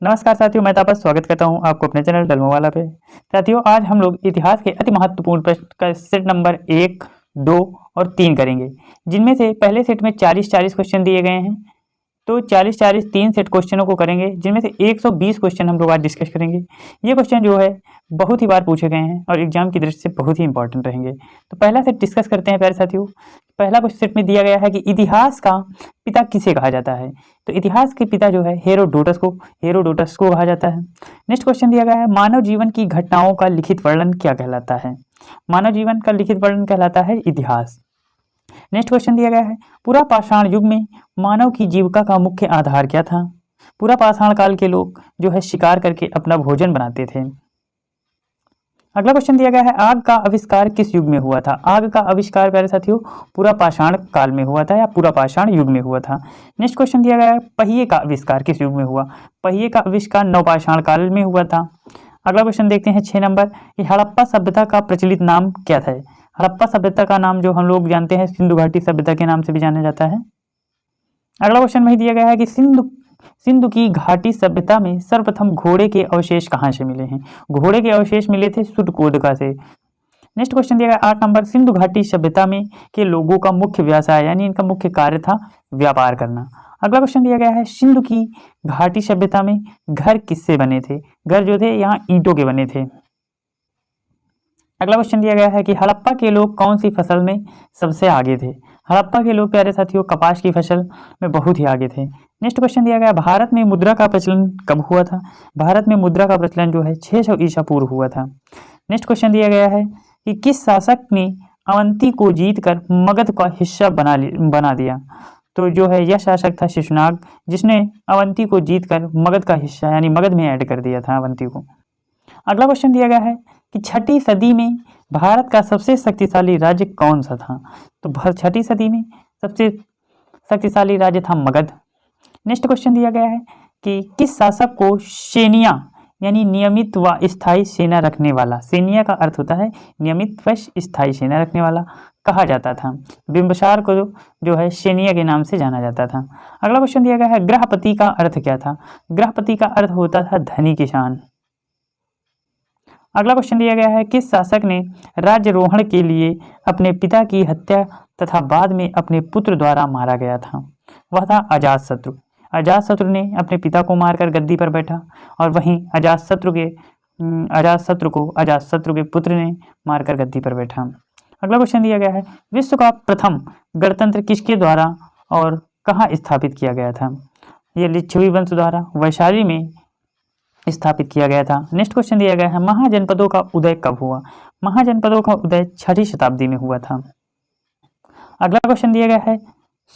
नमस्कार साथियों, मैं तापस स्वागत करता हूं आपको अपने चैनल डलमोवाला पे। साथियों, आज हम लोग इतिहास के अति महत्वपूर्ण प्रश्न का सेट नंबर 1, 2 और 3 करेंगे, जिनमें से पहले सेट में 40-40 क्वेश्चन दिए गए हैं। तो 40-40 3 सेट क्वेश्चनों को करेंगे, जिनमें से 120 क्वेश्चन हम लोग आज डिस्कस करेंगे। ये क्वेश्चन जो है बहुत ही बार पूछे गए हैं और एग्जाम की दृष्टि से बहुत ही इंपॉर्टेंट रहेंगे। तो पहला सेट डिस्कस करते हैं प्यारे साथियों। पहला क्वेश्चन सेट में दिया गया है कि इतिहास का पिता किसे कहा जाता है। तो इतिहास के पिता जो है हेरोडोटस को कहा जाता है। नेक्स्ट क्वेश्चन दिया गया है, मानव जीवन की घटनाओं का लिखित वर्णन क्या कहलाता है। मानव जीवन का लिखित वर्णन कहलाता है इतिहास। नेक्स्ट क्वेश्चन दिया गया है, पूरा पाषाण युग में मानव की जीविका का मुख्य आधार क्या था। पूरा पाषाण काल के लोग जो है शिकार करके अपना भोजन बनाते थे। अगला क्वेश्चन दिया गया है, आग का आविष्कार किस युग में हुआ था। आग का आविष्कार प्यारे साथियों पूरा पाषाण काल में हुआ था या पूरा पाषाण युग में हुआ था। नेक्स्ट क्वेश्चन दिया गया है, पहिए का आविष्कार किस युग में हुआ। पहिए का आविष्कार नवपाषाण काल में हुआ था। अगला क्वेश्चन देखते हैं 6 नंबर, कि हड़प्पा सभ्यता का प्रचलित नाम क्या था। हड़प्पा सभ्यता का नाम जो हम लोग जानते हैं सिंधु घाटी सभ्यता के नाम से भी जाना जाता है। अगला क्वेश्चन वही दिया गया है कि सिंधु की घाटी सभ्यता में सर्वप्रथम घोड़े के अवशेष कहाँ से मिले हैं। घोड़े के अवशेष मिले थे सुटकोडका से। नेक्स्ट क्वेश्चन दिया गया 8 नंबर, सिंधु घाटी सभ्यता में के लोगों का मुख्य व्यवसाय यानी इनका मुख्य कार्य था व्यापार करना। अगला क्वेश्चन दिया गया है, सिंधु की घाटी सभ्यता में घर किससे बने थे। घर जो थे यहाँ ईंटों के बने थे। अगला क्वेश्चन दिया गया है कि हड़प्पा के लोग कौन सी फसल में सबसे आगे थे। हड़प्पा के लोग प्यारे साथियों कपास की फसल में बहुत ही आगे थे। नेक्स्ट क्वेश्चन दिया गया, भारत में मुद्रा का प्रचलन कब हुआ था। भारत में मुद्रा का प्रचलन जो है 600 ईसा पूर्व हुआ था। नेक्स्ट क्वेश्चन दिया गया है कि किस शासक ने अवंती को जीतकर मगध का हिस्सा बना दिया। तो जो है यह शासक था शिशुनाग, जिसने अवंती को जीतकर मगध का हिस्सा यानी मगध में ऐड कर दिया था अवंती को। अगला क्वेश्चन दिया गया है कि 6ठी सदी में भारत का सबसे शक्तिशाली राज्य कौन सा था। तो 6ठी सदी में सबसे शक्तिशाली राज्य था मगध। नेक्स्ट क्वेश्चन दिया गया है कि किस शासक को सेनिया यानी नियमित व स्थायी सेना रखने वाला, सेनिया का अर्थ होता है नियमित व स्थायी सेना रखने वाला, कहा जाता था। बिंबिसार को जो है सेनिया के नाम से जाना जाता था। अगला क्वेश्चन दिया गया है, गृहपति का अर्थ क्या था। गृहपति का अर्थ होता था धनी किसान। अगला क्वेश्चन दिया गया है, किस शासक ने राज्यारोहण के लिए अपने पिता की हत्या तथा बाद में अपने पुत्र द्वारा मारा गया था। वह था अजातशत्रु। अजातशत्रु ने अपने पिता को मारकर गद्दी पर बैठा और वहीं अजातशत्रु के पुत्र ने मारकर गद्दी पर बैठा। अगला क्वेश्चन दिया गया है, विश्व का प्रथम गणतंत्र किसके द्वारा और कहाँ स्थापित किया गया था। यह लिच्छवी वंश द्वारा वैशाली में स्थापित किया गया था। नेक्स्ट क्वेश्चन दिया गया है, महाजनपदों का उदय कब हुआ। महाजनपदों का उदय 6ठी शताब्दी में हुआ था। अगला क्वेश्चन दिया गया है,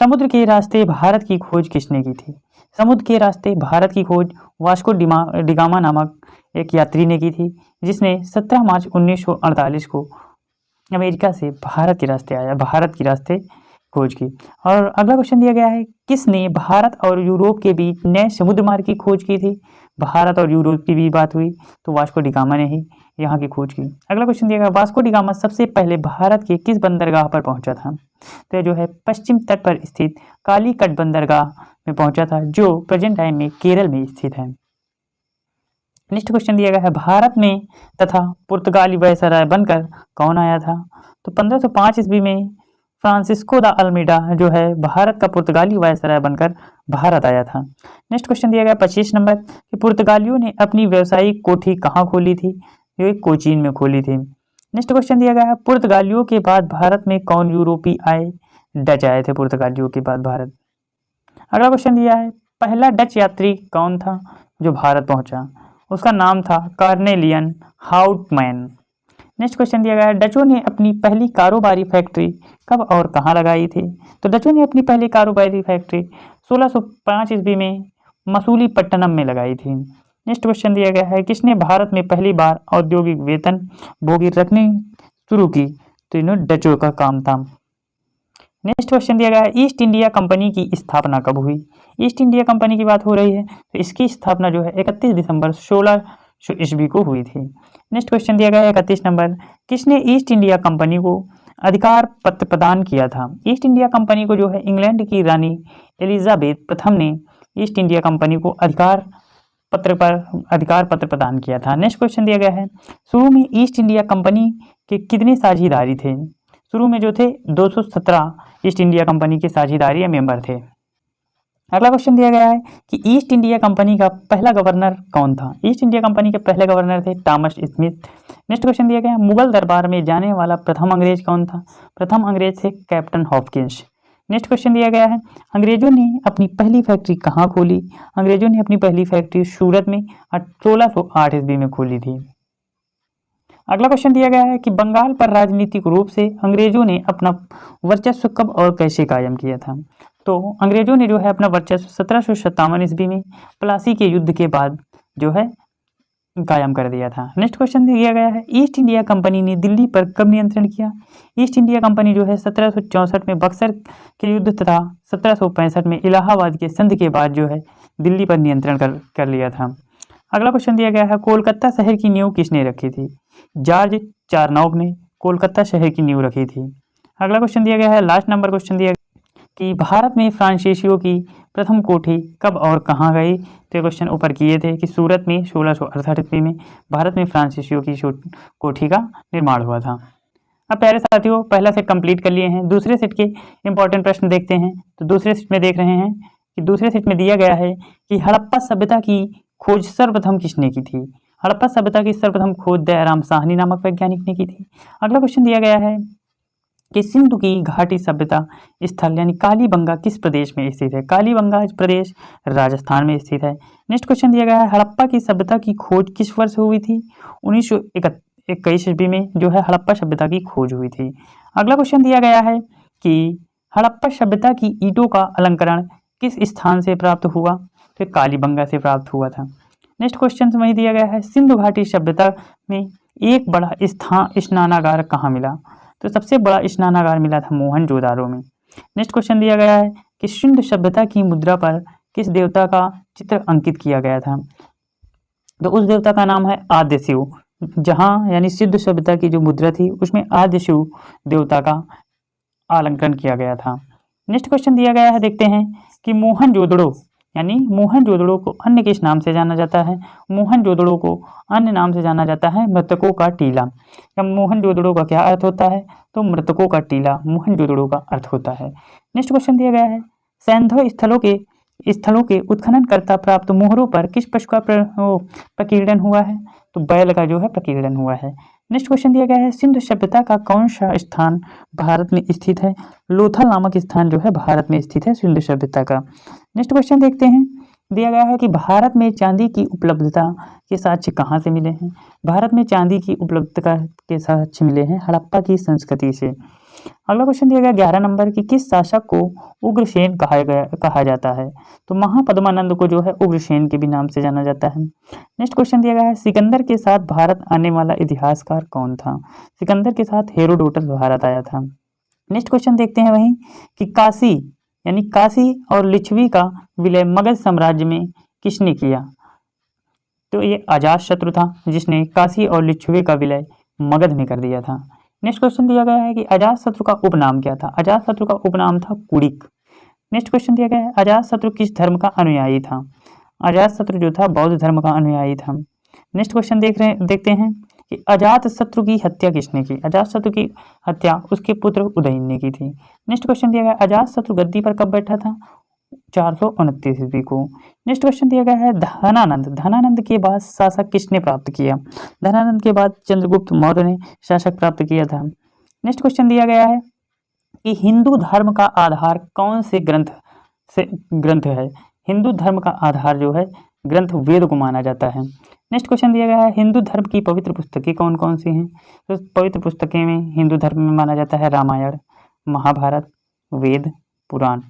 समुद्र के रास्ते भारत की खोज किसने की थी। समुद्र के रास्ते भारत की खोज वास्को डिगामा नामक एक यात्री ने की थी, जिसने 17 मार्च 1948 को अमेरिका से भारत के रास्ते आया, भारत के रास्ते खोज की। और अगला क्वेश्चन दिया गया है, किसने भारत और यूरोप के बीच नए समुद्र मार्ग की खोज की थी। भारत और यूरोप की भी बात हुई तो वास्को डिगामा ने ही यहाँ की खोज की। अगला क्वेश्चन दिया गया, वास्को डिगामा सबसे पहले भारत के किस बंदरगाह पर पहुंचा था। तो जो है पश्चिम तट पर स्थित कालीकट बंदरगाह में पहुंचा था, जो प्रेजेंट टाइम में केरल में स्थित है। नेक्स्ट क्वेश्चन दिया गया है, भारत में तथा पुर्तगाली वायसराय बनकर कौन आया था। तो 1505 ईस्वी में फ्रांसिस्को द अल्मीडा जो है भारत का पुर्तगाली वायसराय बनकर भारत आया था। नेक्स्ट क्वेश्चन दिया गया 25 नंबर, कि पुर्तगालियों ने अपनी व्यावसायिक कोठी कहाँ खोली थी। ये कोचीन में खोली थी। नेक्स्ट क्वेश्चन दिया गया है, पुर्तगालियों के बाद भारत में कौन यूरोपी आए। डच आए थे पुर्तगालियों के बाद भारत। अगला क्वेश्चन दिया है, पहला डच यात्री कौन था जो भारत पहुंचा। उसका नाम था कार्नेलियन हाउटमैन। नेक्स्ट क्वेश्चन दिया गया है, डचों ने अपनी पहली कारोबारी फैक्ट्री कब और कहाँ लगाई थी। तो डचों ने अपनी पहली कारोबारी फैक्ट्री 1605 ईस्वी में मसूलीपट्टनम में लगाई थी। नेक्स्ट क्वेश्चन दिया गया है, किसने भारत में पहली बार औद्योगिक वेतन भोगी रखनी शुरू की। तो इन्होंने डचों का काम था। नेक्स्ट क्वेश्चन दिया गया है, ईस्ट इंडिया कंपनी की स्थापना कब हुई। ईस्ट इंडिया कंपनी की बात हो रही है तो इसकी स्थापना जो है 31 दिसंबर 1600 ईस्वी को हुई थी। नेक्स्ट क्वेश्चन दिया गया है 31 नंबर, किसने ईस्ट इंडिया कंपनी को अधिकार पत्र प्रदान किया था। ईस्ट इंडिया कंपनी को जो है इंग्लैंड की रानी एलिजाबेथ प्रथम ने ईस्ट इंडिया कंपनी को अधिकार पत्र पर अधिकार पत्र प्रदान किया था। नेक्स्ट क्वेश्चन दिया गया है, शुरू में ईस्ट इंडिया कंपनी के कितने साझेदारी थे? शुरू में जो थे 217 ईस्ट इंडिया कंपनी के साझेदारी या मेंबर थे। अगला क्वेश्चन दिया गया है कि ईस्ट इंडिया कंपनी का पहला गवर्नर कौन था? ईस्ट इंडिया कंपनी के पहले गवर्नर थे थॉमस स्मिथ। नेक्स्ट क्वेश्चन दिया गया है, मुगल दरबार में जाने वाला प्रथम अंग्रेज कौन था? प्रथम अंग्रेज थे कैप्टन हॉपकिंस। नेक्स्ट क्वेश्चन दिया गया है, अंग्रेजों ने अपनी पहली फैक्ट्री कहाँ खोली? अंग्रेजों ने अपनी पहली फैक्ट्री सूरत में 1608 ईस्वी में खोली थी। अगला क्वेश्चन दिया गया है कि बंगाल पर राजनीतिक रूप से अंग्रेजों ने अपना वर्चस्व कब और कैसे कायम किया था? तो अंग्रेजों ने जो है अपना वर्चस्व 1757 ईस्वी में प्लासी के युद्ध के बाद जो है कायम कर दिया था। नेक्स्ट क्वेश्चन दिया गया है, ईस्ट इंडिया कंपनी ने दिल्ली पर कब नियंत्रण किया? ईस्ट इंडिया कंपनी जो है 1764 में बक्सर के युद्ध तथा 1765 में इलाहाबाद के संधि के बाद जो है दिल्ली पर नियंत्रण कर लिया था। अगला क्वेश्चन दिया गया है, कोलकाता शहर की नींव किसने रखी थी? जॉर्ज चारनॉग ने कोलकाता शहर की नींव रखी थी। अगला क्वेश्चन दिया गया है, लास्ट नंबर क्वेश्चन दिया कि भारत में फ्रांसीसियों की प्रथम कोठी कब और कहाँ गई? तो ये क्वेश्चन ऊपर किए थे कि सूरत में 1668 ईस्वी में भारत में फ्रांसीसियों की कोठी का निर्माण हुआ था। अब प्यारे साथियों, पहला सेट कंप्लीट कर लिए हैं। दूसरे सेट के इंपॉर्टेंट प्रश्न देखते हैं। तो दूसरे सेट में देख रहे हैं कि दूसरे सेट में दिया गया है कि हड़प्पा सभ्यता की खोज सर्वप्रथम किसने की थी? हड़प्पा सभ्यता की सर्वप्रथम खोज दयाराम साहनी नामक वैज्ञानिक ने की थी। अगला क्वेश्चन दिया गया है कि सिंधु की घाटी सभ्यता स्थल यानी कालीबंगा किस प्रदेश में स्थित है? कालीबंगा प्रदेश राजस्थान में स्थित है। नेक्स्ट क्वेश्चन दिया गया है, हड़प्पा की सभ्यता की खोज किस वर्ष हुई थी? 1921 ईस्वी में जो है हड़प्पा सभ्यता की खोज हुई थी। अगला क्वेश्चन दिया गया है कि हड़प्पा सभ्यता की ईंटों का अलंकरण किस स्थान से प्राप्त हुआ? तो कालीबंगा से प्राप्त हुआ था। नेक्स्ट क्वेश्चन वही दिया गया है, सिंधु घाटी सभ्यता में एक बड़ा स्नानागार कहाँ मिला? तो सबसे बड़ा स्नानागार मिला था मोहनजोदारो में। नेक्स्ट क्वेश्चन दिया गया है कि सिंधु सभ्यता की मुद्रा पर किस देवता का चित्र अंकित किया गया था? तो उस देवता का नाम है आद्य शिव। जहाँ यानी सिंधु सभ्यता की जो मुद्रा थी उसमें आद्य शिव देवता का आलंकरण किया गया था। नेक्स्ट क्वेश्चन दिया गया है, देखते हैं कि मोहनजोदड़ो यानी मोहनजोदड़ो को अन्य किस नाम से जाना जाता है? मोहनजोदड़ो को अन्य नाम से जाना जाता है मृतकों का टीला। या मोहनजोदड़ो का क्या अर्थ होता है? तो मृतकों का टीला मोहनजोदड़ो का अर्थ होता है। नेक्स्ट क्वेश्चन दिया गया है, सैंधव स्थलों के उत्खनन करता प्राप्त मोहरों पर किस पशु का प्रकीर्णन हुआ है? तो बैल का जो है प्रकीर्णन हुआ है। नेक्स्ट क्वेश्चन दिया गया है, सिंधु सभ्यता का कौन सा स्थान भारत में स्थित है? लोथल नामक स्थान जो है भारत में स्थित है सिंधु सभ्यता का। नेक्स्ट क्वेश्चन देखते हैं, दिया गया है कि भारत में चांदी की उपलब्धता के साक्ष्य कहाँ से मिले हैं? भारत में चांदी की उपलब्धता के साक्ष्य मिले हैं हड़प्पा की संस्कृति से। अगला क्वेश्चन दिया गया 11 नंबर की, किस शासक को उग्रसेन कहा जाता है? तो महापद्मानंद को जो है उग्रसेन के भी नाम से जाना जाता है। नेक्स्ट क्वेश्चन दिया गया है, सिकंदर के साथ भारत आने वाला इतिहासकार कौन था? सिकंदर के साथ हेरोडोटस भारत आया था। नेक्स्ट क्वेश्चन देखते हैं वहीं कि काशी यानी काशी और लिच्छवी का विलय मगध साम्राज्य में किसने किया? तो ये अजातशत्रु था जिसने काशी और लिच्छवी का विलय मगध में कर दिया था। नेक्स्ट क्वेश्चन दिया गया है कि अजातशत्रु का उपनाम क्या था? अजातशत्रु का उपनाम था कुड़िक। नेक्स्ट क्वेश्चन दिया गया है, अजातशत्रु किस धर्म का अनुयायी था? अजातशत्रु जो था बौद्ध धर्म का अनुयायी था। नेक्स्ट क्वेश्चन देखते हैं कि अजातशत्रु की हत्या किसने की? अजातशत्रु की हत्या उसके पुत्र उदयन ने की थी। नेक्स्ट क्वेश्चन दिया गया, अजातशत्रु गद्दी पर कब बैठा था? 429 ईस्वी को। नेक्स्ट क्वेश्चन दिया गया है, धनानंद के बाद शासक किसने प्राप्त किया? धनानंद के बाद चंद्रगुप्त मौर्य ने शासक प्राप्त किया था। नेक्स्ट क्वेश्चन दिया गया है कि हिंदू धर्म का आधार कौन से ग्रंथ है? हिंदू धर्म का आधार जो है ग्रंथ वेद को माना जाता है। नेक्स्ट क्वेश्चन दिया गया है, हिंदू धर्म की पवित्र पुस्तकें कौन कौन सी हैं? तो पवित्र पुस्तकें में हिंदू धर्म में माना जाता है रामायण, महाभारत, वेद, पुराण।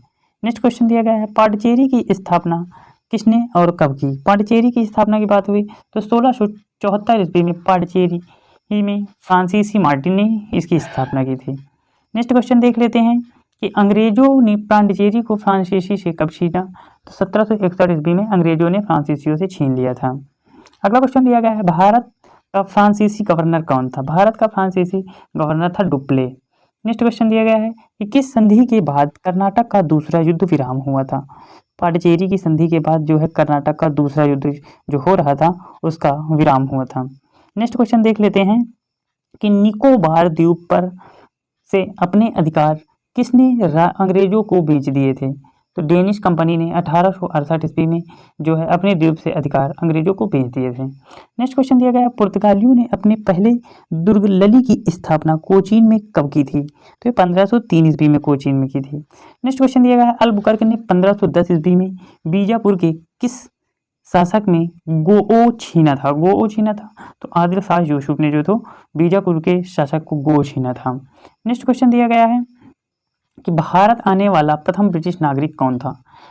नेक्स्ट क्वेश्चन दिया गया है, पांडिचेरी की स्थापना किसने और कब की? पांडिचेरी की स्थापना की बात हुई तो 1674 ईस्वी में पांडिचेरी में फ्रांसीसी मार्टिन ने इसकी स्थापना की थी। नेक्स्ट क्वेश्चन देख लेते हैं कि अंग्रेजों ने पांडिचेरी को फ्रांसीसी से कब छीना? तो 1761 ईस्वी में अंग्रेजों ने फ्रांसीसियों से छीन लिया था। अगला क्वेश्चन दिया गया है, भारत का फ्रांसीसी गवर्नर कौन था? भारत का फ्रांसीसी गवर्नर था डुप्ले। नेक्स्ट क्वेश्चन दिया गया है कि किस संधि के बाद कर्नाटक का दूसरा युद्ध विराम हुआ था? पाडिचेरी की संधि के बाद जो है कर्नाटक का दूसरा युद्ध जो हो रहा था उसका विराम हुआ था। नेक्स्ट क्वेश्चन देख लेते हैं कि निकोबार द्वीप पर से अपने अधिकार किसने अंग्रेजों को बेच दिए थे? तो डेनिश कंपनी ने 1868 ईस्वी में जो है अपने द्वीप से अधिकार अंग्रेजों को बेच दिए थे। नेक्स्ट क्वेश्चन दिया गया है, पुर्तगालियों ने अपने पहले दुर्ग लली की स्थापना कोचीन में कब की थी? तो ये 1503 ईस्वी में कोचीन में की थी। नेक्स्ट क्वेश्चन दिया गया है, अलबुकर्क ने 1510 ईस्वी में बीजापुर के किस शासक में गोओ छीना था? गोओ छीना था तो आदिल शाह यूसुफ ने जो तो बीजापुर के शासक को गोओ छीना था। नेक्स्ट क्वेश्चन दिया गया है कि भारत आने वाला प्रथम ब्रिटिश नागरिक कौन था?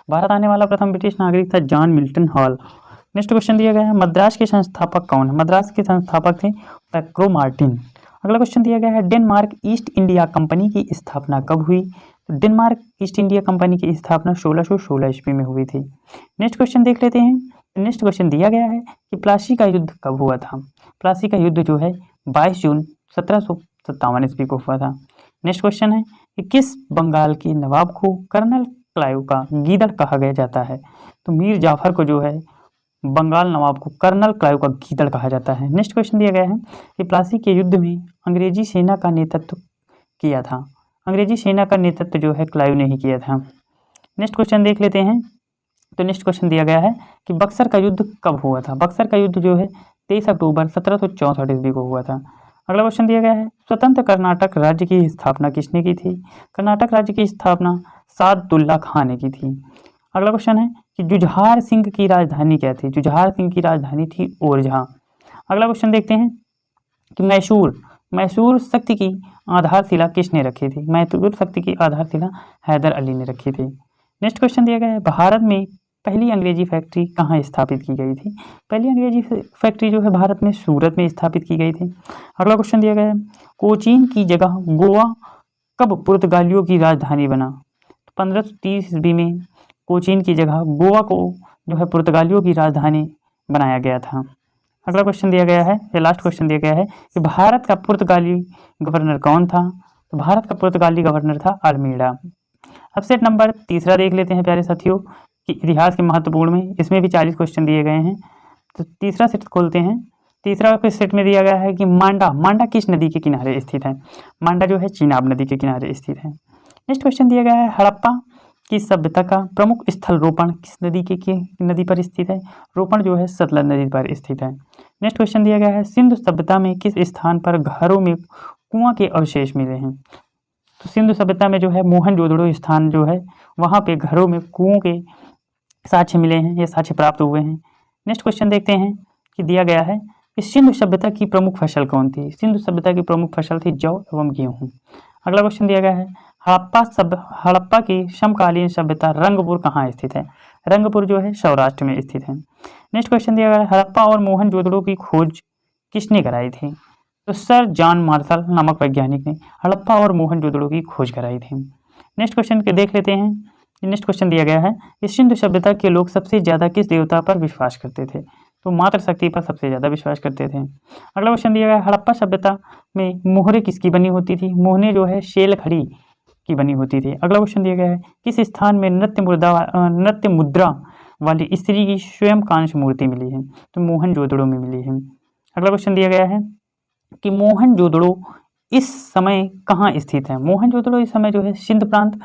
भारत आने वाला प्रथम ब्रिटिश नागरिक था John Milton hall. Next question दिया गया है, मद्रास के संस्थापक कौन है? मद्रास के संस्थापक थे पैक्रो मार्टिन। अगला क्वेश्चन दिया गया है, डेनमार्क ईस्ट इंडिया कंपनी की स्थापना कब हुई? तो डेनमार्क ईस्ट इंडिया कंपनी की स्थापना 1616 ईस्वी में हुई थी। नेक्स्ट क्वेश्चन देख लेते हैं। नेक्स्ट क्वेश्चन दिया गया है कि प्लासी का युद्ध कब हुआ था? प्लासी का युद्ध जो है 22 जून 1757 ईस्वी को हुआ था। नेक्स्ट क्वेश्चन है कि किस बंगाल के नवाब को कर्नल क्लाइव का गीदड़ कहा गया जाता है? तो मीर जाफर को जो है बंगाल नवाब को कर्नल क्लाइव का गीदड़ कहा जाता है। नेक्स्ट क्वेश्चन दिया गया है कि प्लासी के युद्ध में अंग्रेजी सेना का नेतृत्व किया था? अंग्रेजी सेना का नेतृत्व जो है क्लाइव ने ही किया था। नेक्स्ट क्वेश्चन देख लेते हैं। तो नेक्स्ट क्वेश्चन दिया गया है कि बक्सर का युद्ध कब हुआ था? बक्सर का युद्ध जो है 23 अक्टूबर 1764 ईस्वी को हुआ था। अगला क्वेश्चन दिया गया है, स्वतंत्र कर्नाटक राज्य की स्थापना किसने की थी? कर्नाटक राज्य की स्थापना सादुल्ला खान ने की थी। अगला क्वेश्चन है कि जुझार सिंह की राजधानी क्या थी? जुझार सिंह की राजधानी थी ओरछा। अगला क्वेश्चन देखते हैं कि मैसूर शक्ति की आधारशिला किसने रखी थी? मैसूर शक्ति की आधारशिला हैदर अली ने रखी थी। नेक्स्ट क्वेश्चन दिया गया है, भारत में पहली अंग्रेजी फैक्ट्री कहाँ स्थापित की गई थी? पहली अंग्रेजी फैक्ट्री जो है भारत में सूरत में स्थापित की गई थी। अगला क्वेश्चन दिया गया है, कोचीन की जगह गोवा कब पुर्तगालियों की राजधानी बना? 1530 ईस्वी में कोचीन की जगह गोवा को जो है पुर्तगालियों की राजधानी बनाया गया था। अगला क्वेश्चन दिया गया है, ये लास्ट क्वेश्चन दिया गया है कि भारत का पुर्तगाली गवर्नर कौन था? तो भारत का पुर्तगाली गवर्नर था अल्मीडा। अब सेट नंबर तीसरा देख लेते हैं प्यारे साथियों कि इतिहास के महत्वपूर्ण में, इसमें भी 40 क्वेश्चन दिए गए हैं। तो तीसरा सेट खोलते हैं। तीसरा सेट में दिया गया है कि मांडा किस नदी के किनारे स्थित है? मांडा जो है चीनाब नदी के किनारे स्थित है। नेक्स्ट क्वेश्चन दिया गया है, हड़प्पा की सभ्यता का प्रमुख स्थल रोपण किस नदी पर स्थित है? रोपण जो है सतलज नदी पर स्थित है। नेक्स्ट क्वेश्चन दिया गया है, सिंधु सभ्यता में किस स्थान पर घरों में कुआं के अवशेष मिले हैं? तो सिंधु सभ्यता में जो है मोहनजोदड़ो स्थान जो है वहाँ पे घरों में कुओं के साक्ष्य मिले हैं, ये साक्ष्य प्राप्त हुए हैं। नेक्स्ट क्वेश्चन देखते हैं कि दिया गया है कि सिंधु सभ्यता की प्रमुख फसल कौन थी? सिंधु सभ्यता की प्रमुख फसल थी जौ एवं गेहूं। अगला क्वेश्चन दिया गया है, हड़प्पा की समकालीन सभ्यता रंगपुर कहाँ स्थित है? रंगपुर जो है सौराष्ट्र में स्थित है। नेक्स्ट क्वेश्चन दिया गया है, हड़प्पा और मोहनजोदड़ो की खोज किसने कराई थी? तो सर जॉन मार्शल नामक वैज्ञानिक ने हड़प्पा और मोहनजोदड़ो की खोज कराई थी। नेक्स्ट क्वेश्चन के देख लेते हैं। नेक्स्ट क्वेश्चन दिया गया है कि सिंधु सभ्यता के लोग सबसे ज्यादा किस देवता पर विश्वास करते थे? तो मातृशक्ति पर सबसे ज्यादा विश्वास करते थे। अगला क्वेश्चन दिया गया है, हड़प्पा सभ्यता में मोहरे किसकी बनी होती थी? मोहरे जो है शेल खड़ी की बनी होती थी। अगला क्वेश्चन दिया गया है, किस स्थान में नृत्य मुद्रा वाली स्त्री की स्वयं कांस्य मूर्ति मिली है? तो मोहनजोदड़ो में मिली है। अगला क्वेश्चन दिया गया है कि मोहनजोदड़ो इस समय कहाँ स्थित है? मोहनजोदड़ो इस समय जो है सिंध प्रांत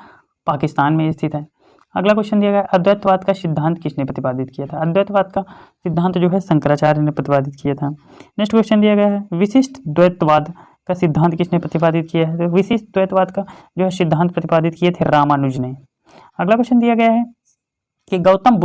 पाकिस्तान में स्थित है। अगला क्वेश्चन दिया गया, अद्वैतवाद का सिद्धांत किसने प्रतिपादित किया था? अद्वैतवाद का सिद्धांत जो है शंकराचार्य ने प्रतिपादित किया था। नेक्स्ट क्वेश्चन दिया गया है, विशिष्ट द्वैतवाद का सिद्धांत किसने प्रतिपादित किया है? तो विशिष्ट द्वैतवाद का जो है सिद्धांत प्रतिपादित किए थे रामानुज ने। अगला क्वेश्चन दिया गया है कि गौतम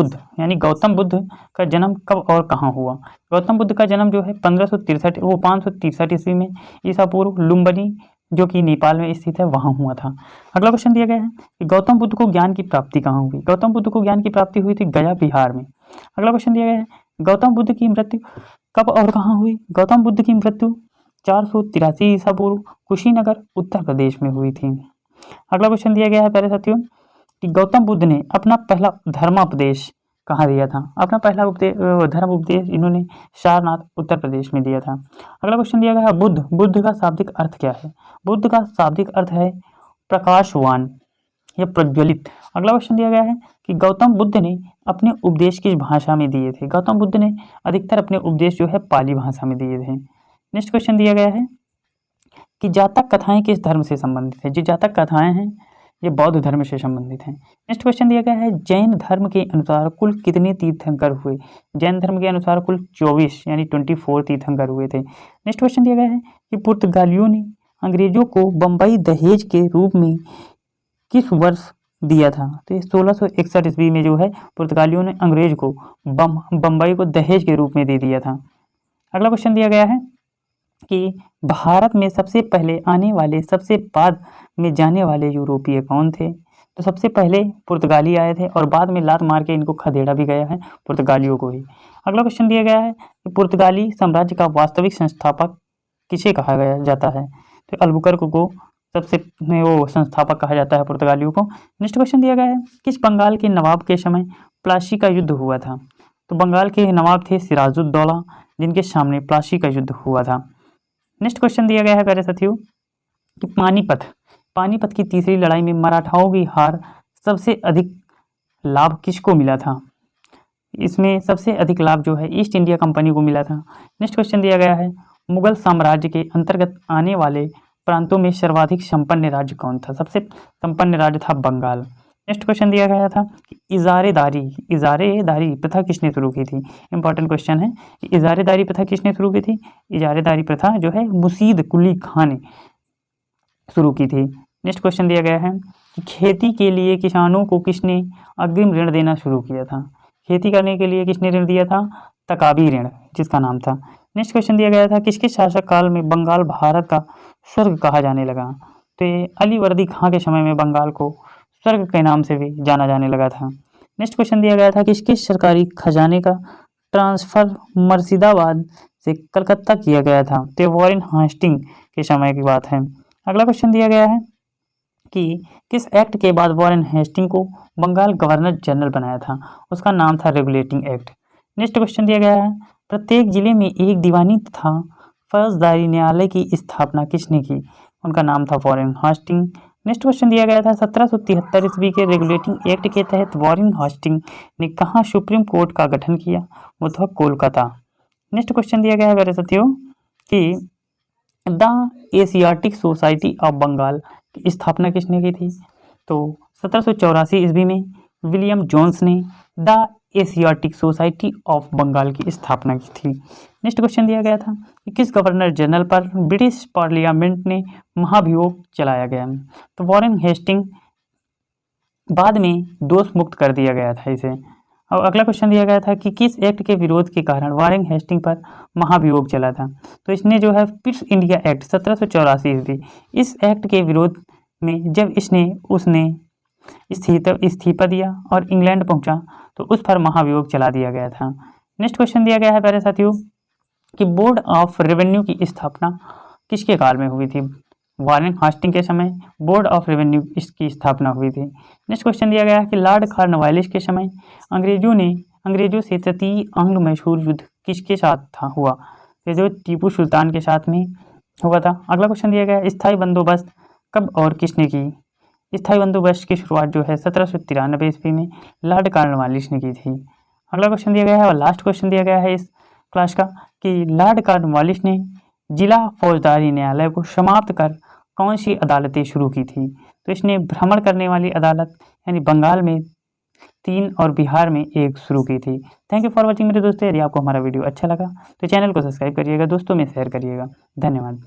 बुद्ध का जन्म कब और कहाँ हुआ? गौतम बुद्ध का जन्म जो है 563 ईस्वी में ईसा पूर्व लुम्बिनी जो कि नेपाल में स्थित है वहाँ हुआ था। अगला क्वेश्चन दिया गया है कि गौतम बुद्ध को ज्ञान की प्राप्ति कहाँ हुई? गौतम बुद्ध को ज्ञान की प्राप्ति हुई थी गया बिहार में। अगला क्वेश्चन दिया गया है, गौतम बुद्ध की मृत्यु कब और कहाँ हुई? गौतम बुद्ध की मृत्यु 483 ईसा पूर्व कुशीनगर उत्तर प्रदेश में हुई थी। अगला क्वेश्चन दिया गया है प्यारे साथियों कि गौतम बुद्ध ने अपना पहला धर्मोपदेश कहाँ दिया था? अपना पहला धर्म उपदेश इन्होंने सारनाथ उत्तर प्रदेश में दिया था। अगला क्वेश्चन दिया गया है, बुद्ध का शाब्दिक अर्थ क्या है? बुद्ध का शाब्दिक अर्थ है प्रकाशवान। या प्रज्वलित। अगला क्वेश्चन दिया गया है कि गौतम बुद्ध ने अपने उपदेश किस भाषा में दिए थे। गौतम बुद्ध ने अधिकतर अपने उपदेश जो है पाली भाषा में दिए थे। नेक्स्ट क्वेश्चन दिया गया है कि जातक कथाएं किस धर्म से संबंधित है। जो जातक कथाएं हैं ये बौद्ध धर्म से संबंधित हैं। नेक्स्ट क्वेश्चन दिया गया है जैन धर्म के अनुसार कुल कितने तीर्थंकर हुए। जैन धर्म के अनुसार कुल 24 यानी 24 तीर्थंकर हुए थे। नेक्स्ट क्वेश्चन दिया गया है कि पुर्तगालियों ने अंग्रेजों को बम्बई दहेज के रूप में किस वर्ष दिया था। तो ये 1661 ईस्वी में जो है पुर्तगालियों ने अंग्रेज को बम्बई को दहेज के रूप में दे दिया था। अगला क्वेश्चन दिया गया है कि भारत में सबसे पहले आने वाले सबसे बाद में जाने वाले यूरोपीय कौन थे। तो सबसे पहले पुर्तगाली आए थे और बाद में लात मार के इनको खदेड़ा भी गया है पुर्तगालियों को ही। अगला क्वेश्चन दिया गया है कि पुर्तगाली साम्राज्य का वास्तविक संस्थापक किसे कहा गया जाता है। तो अल्बुकर्क को सबसे वो संस्थापक कहा जाता है पुर्तगालियों को। नेक्स्ट क्वेश्चन दिया गया है किस बंगाल के नवाब के समय प्लासी का युद्ध हुआ था। तो बंगाल के नवाब थे सिराजुद्दौला जिनके सामने प्लासी का युद्ध हुआ था। नेक्स्ट क्वेश्चन दिया गया है प्यारे साथियों कि पानीपत की तीसरी लड़ाई में मराठाओं की हार सबसे अधिक लाभ किसको मिला था। इसमें सबसे अधिक लाभ जो है ईस्ट इंडिया कंपनी को मिला था। नेक्स्ट क्वेश्चन दिया गया है मुगल साम्राज्य के अंतर्गत आने वाले प्रांतों में सर्वाधिक संपन्न राज्य कौन था। सबसे संपन्न राज्य था बंगाल। नेक्स्ट क्वेश्चन दिया गया था कि इजारेदारी प्रथा किसने शुरू की थी। इंपॉर्टेंट क्वेश्चन है कि इजारेदारी प्रथा किसने शुरू की थी। इजारेदारी प्रथा जो है मुसीद कुली खान ने शुरू की थी। नेक्स्ट क्वेश्चन दिया गया है कि खेती के लिए किसानों को किसने अग्रिम ऋण देना शुरू किया था। खेती करने के लिए किसने ऋण दिया था। तकाबी ऋण जिसका नाम था। नेक्स्ट क्वेश्चन दिया गया था किसके शासक काल में बंगाल भारत का स्वर्ग कहा जाने लगा। तो ये अलीवर्दी खां के समय में बंगाल को स्वर्ग के नाम से भी जाना जाने लगा था। नेक्स्ट क्वेश्चन दिया गया था किसके सरकारी खजाने का ट्रांसफर मुर्शिदाबाद से कलकत्ता किया गया था। तो वॉरेन हास्टिंग के समय की बात है। अगला क्वेश्चन दिया गया है कि किस एक्ट के बाद वॉरेन हेस्टिंग को बंगाल गवर्नर जनरल बनाया था। उसका नाम था रेगुलेटिंग एक्ट। नेक्स्ट क्वेश्चन दिया गया है प्रत्येक जिले में एक दीवानी तथा फौजदारी न्यायालय की स्थापना किसने की। उनका नाम था वॉरेन हास्टिंग। नेक्स्ट क्वेश्चन दिया गया था 1773 ईस्वी के रेगुलेटिंग एक्ट के तहत वॉरेन हास्टिंग ने कहाँ सुप्रीम कोर्ट का गठन किया। वो था कोलकाता। नेक्स्ट क्वेश्चन दिया गया है मेरे साथियों कि the Asiatic Society of Bengal की स्थापना किसने की थी। तो 1784 ईस्वी में विलियम जोन्स ने the Asiatic Society of Bengal की स्थापना की थी। नेक्स्ट क्वेश्चन दिया गया था कि किस गवर्नर जनरल पर ब्रिटिश पार्लियामेंट ने महाभियोग चलाया गया। तो वॉरेन हेस्टिंग बाद में दोष मुक्त कर दिया गया था इसे। और अगला क्वेश्चन दिया गया था कि किस एक्ट के विरोध के कारण वॉरेन हेस्टिंग पर महाभियोग चला था। तो इसने जो है पिट्स इंडिया एक्ट 1784 ईस्वी, इस एक्ट के विरोध में जब उसने इस्तीफा दिया और इंग्लैंड पहुंचा तो उस पर महाभियोग चला दिया गया था। नेक्स्ट क्वेश्चन दिया गया है प्यारे साथियों कि बोर्ड ऑफ रेवेन्यू की स्थापना किसके काल में हुई थी। वॉरेन हास्टिंग के समय बोर्ड ऑफ रेवेन्यू इसकी स्थापना हुई थी। नेक्स्ट क्वेश्चन दिया गया है कि लॉर्ड कॉर्नवालिस के समय अंग्रेजों से तृतीय एंग्लो मैसूर युद्ध किसके साथ हुआ। ये जो टीपू सुल्तान के साथ में हुआ था। अगला क्वेश्चन दिया गया है स्थायी बंदोबस्त कब और किसने की। स्थायी बंदोबस्त की शुरुआत जो है 1793 ईस्वी में लॉर्ड कॉर्नवालिस ने की थी। अगला क्वेश्चन दिया गया है और लास्ट क्वेश्चन दिया गया है इस क्लास का कि लॉर्ड कॉर्नवालिस ने जिला फौजदारी न्यायालय को समाप्त कर कौन सी अदालतें शुरू की थी। तो इसने भ्रमण करने वाली अदालत यानी बंगाल में 3 और बिहार में 1 शुरू की थी। थैंक यू फॉर वॉचिंग मेरे दोस्तों। यदि आपको हमारा वीडियो अच्छा लगा तो चैनल को सब्सक्राइब करिएगा, दोस्तों में शेयर करिएगा। धन्यवाद।